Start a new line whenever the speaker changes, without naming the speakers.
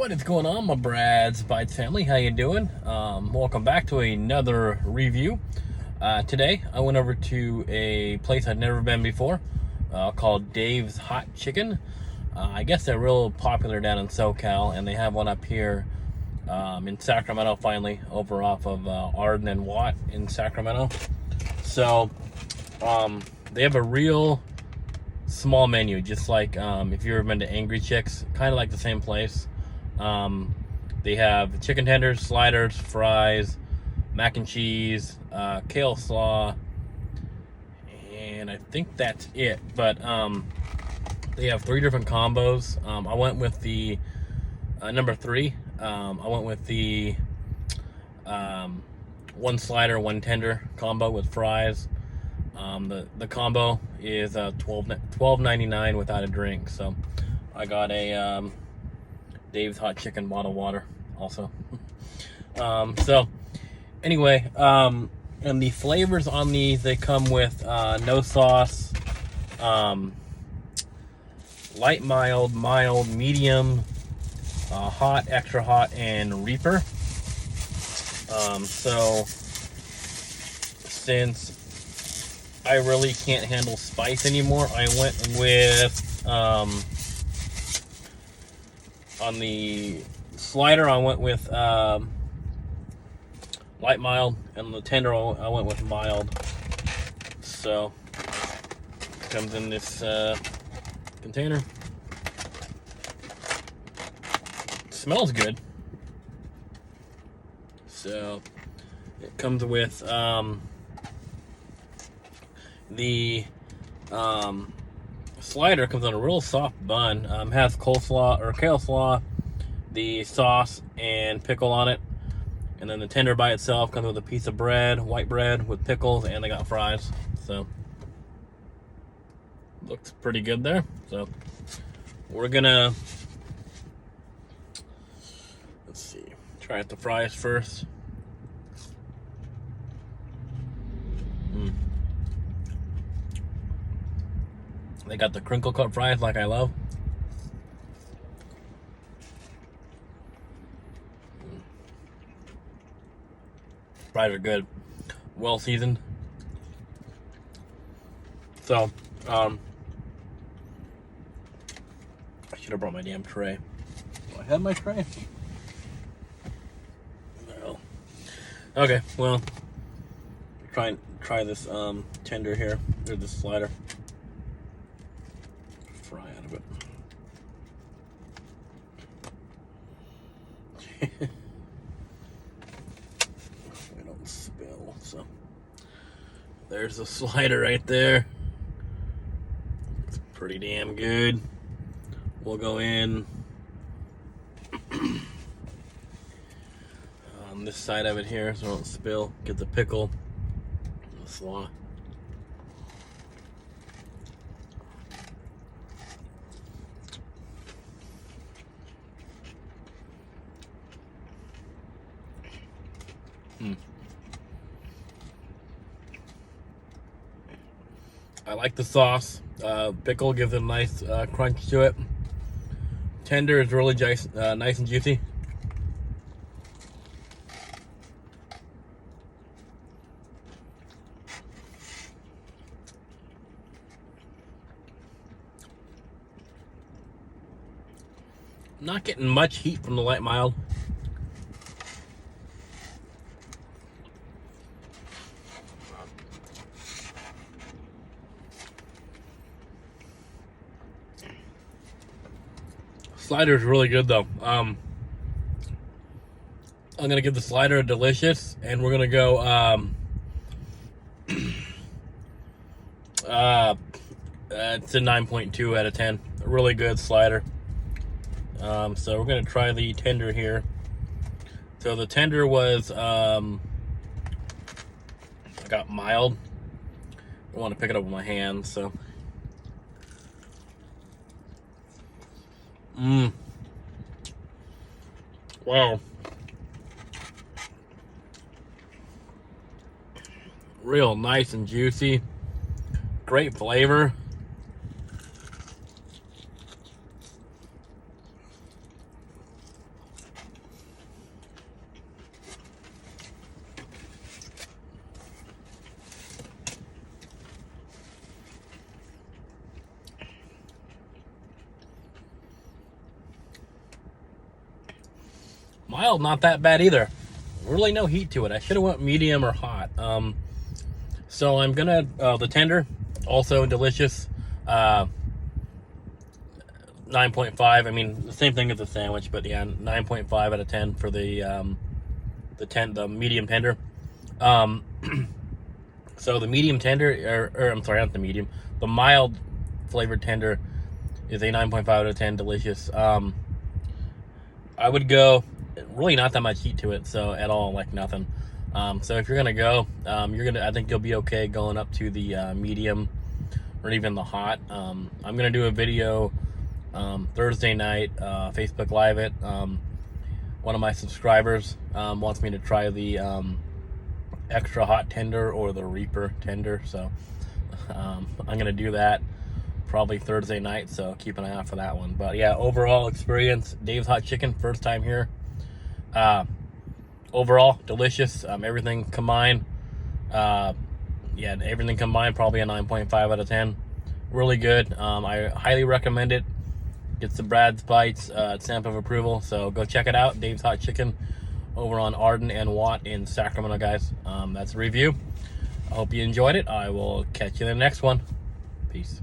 What is going on, my Brad's Bites family? How you doing? Welcome back to another review. Today, I went over to a place I'd never been before called Dave's Hot Chicken. I guess they're real popular down in SoCal, and they have one up here in Sacramento, finally, over off of Arden and Watt in Sacramento. So, they have a real small menu, just like if you've ever been to Angry Chicks, kind of like the same place. They have chicken tenders, sliders, fries, mac and cheese, kale slaw, and I think that's it. But they have 3 different combos. I went with the number 3. I went with the 1 slider, 1 tender combo with fries. The combo is $12.99 without a drink. So I got a Dave's Hot Chicken bottled water also. So anyway, and the flavors on these, they come with no sauce, light, mild, medium, hot, extra hot, and Reaper. So since I really can't handle spice anymore, I went with on the slider, I went with light, mild, and the tender, I went with mild. So it comes in this container. It smells good. So it comes with the slider comes on a real soft bun. Has coleslaw or kale slaw, the sauce, and pickle on it. And then the tender by itself comes with a piece of bread, white bread with pickles, and they got fries. So looks pretty good there. So we're gonna, let's see, try out the fries first. They got the crinkle cut fries like I love. Fries are good. Well seasoned. So, I should have brought my damn tray. Do I have my tray? No. Okay, well, try this tender here, or this slider. Fry out of it. We don't spill. So there's the slider right there. It's pretty damn good. We'll go in on this side of it here so I don't spill. Get the pickle and the slaw. I like the sauce. Pickle gives it a nice crunch to it. Tender is really nice and juicy. Not getting much heat from the light mild. Slider is really good though. I'm gonna give the slider a delicious, and we're gonna go it's a 9.2 out of 10. A really good slider. So we're gonna try the tender here. So the tender was I got mild. I want to pick it up with my hand, so. Wow. Real nice and juicy. Great flavor. Mild, not that bad either. Really no heat to it. I should have went medium or hot. So I'm gonna the tender, also delicious. 9.5. I mean, the same thing as the sandwich, but yeah, 9.5 out of 10 for the medium tender. So the medium tender, or I'm sorry, not the medium, the mild flavored tender is a 9.5 out of 10, delicious. I would go, really not that much heat to it, so at all, like nothing. So if you're gonna go, I think you'll be okay going up to the medium or even the hot. I'm gonna do a video Thursday night, Facebook Live it. One of my subscribers wants me to try the extra hot tender or the Reaper tender, so I'm gonna do that probably Thursday night, so keep an eye out for that one. But yeah, overall experience, Dave's Hot Chicken, first time here. Overall delicious. Everything combined, everything combined, probably a 9.5 out of 10. Really good. I highly recommend it. Gets the Brad's Bites stamp of approval, so go check it out. Dave's Hot Chicken over on Arden and Watt in Sacramento, guys. That's a review. I hope you enjoyed it. I will catch you in the next one. Peace.